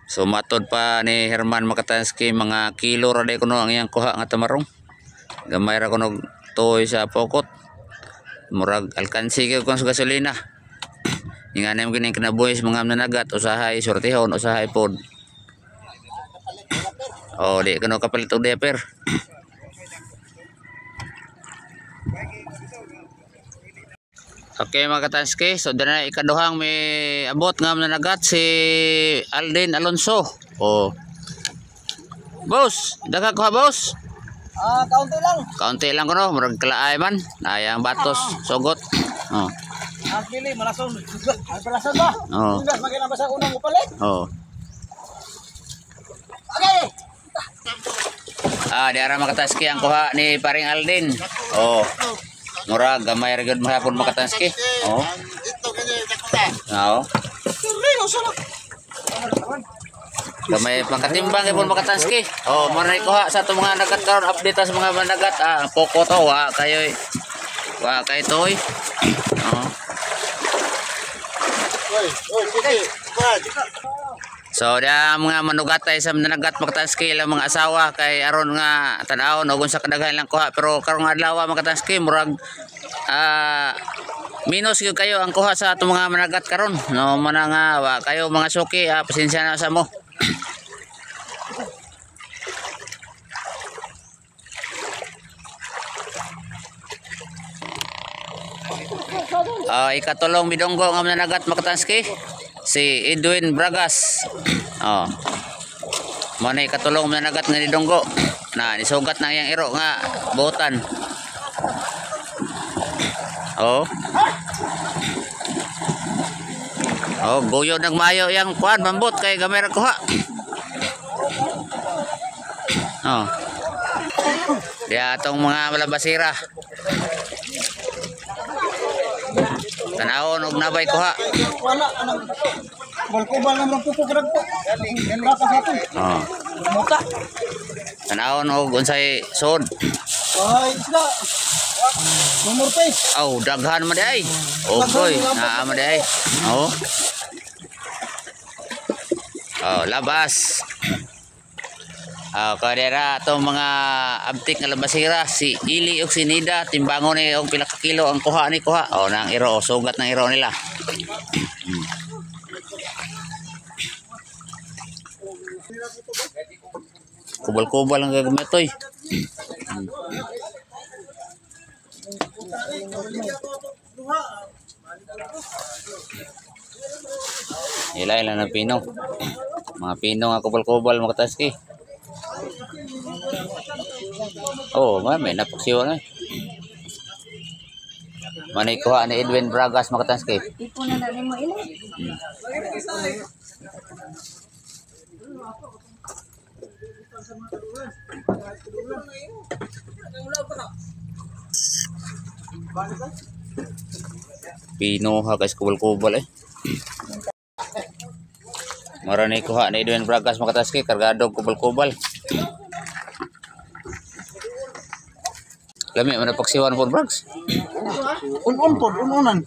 So matod pa ni Herman Makatanski mga kilo ra day kuno ang iyang kuha nga tamarong. Gamay ra kuno toy sa pokot. Murag alkansi gyud kun sa gasolina. Inganem kining kinabuhi sa mga nanagat usahay sortihon usahay pod. Oh, di kuno kapalit og diaper. Okay mga Katanski, so dana ikaduhang may abot nga nanagat si Aldin Alonso. Oh. Boss, daga ko ha boss. Kaunti lang. Kaunti lang kuno, murag kalaay man. Ayang batos, sugot. Oh. Pili malason. Ang palason ba? Oh. Ugas magina ba sa unang upalit? Oh. Okay. Di ara mga Katanski ang kuha ni paring Aldin. Oh. Murag gamay ra gyud mahapon mga Katanski. Oh. Dito kanya Jakarta. Oo. Ringo sana. Gamay pangkatimbang gyud mga Katanski. Oh, mo na kuha sa itong mga nagat karon update sa mga nagat. Poko to wa kayo. Wa kay toy. Oh. Oy, So dia mga manugatay sa nanagat mga Katanski ilang mga asawa kay aron nga tan-aw og unsa kadaghan lang kuha pero karong adlaw mga Katanski murag minus gyud kayo ang kuha sa atong mga managat karon no man nga wa kayo mga suki pasensya na sa mo. Ikatulong bidonggo nga nanagat mga Katanski si Edwin Bragas. Oh. Mo na ikatulong nanagat nga ni Donggo. Na nisugat na yang iro nga buotan. Oh. Oh, goyo nagmayo yang kuan mambot kay gamay ra kuha. Oh. Dia atong mga malabasira. Tanawon og nabay kuha. wala anang balkubal namang pupugrag po. Rapa sa aton. Oh. Muta. Tanawon og unsay sod. Ay, isda. Number face. Oh, daghan man di ay. Ogoy, naa man di ay. Oh. Oh, labas. Kadera itong mga abtik nga labasira si Ili ug si Nida timbangon ni og pila ka kilo ang kuha ni kuha. Oh, nang iro sugat ng iro nila. Kubal-kubal ang gagamit toy. Ila na pino. Mga pino nga kubal-kubal mga Katanski. Oh, may napaksiwa na. Manay kuha ni Edwin Bragas mga Katanski. Tipo na na mo ilo. Pino ha guys kubal-kubal eh. Maranay kuha ni Edwin Bragas mga Katanski kargado kubal-kubal. Lami man napaksiwan po Brags. Un-un po, un-unan.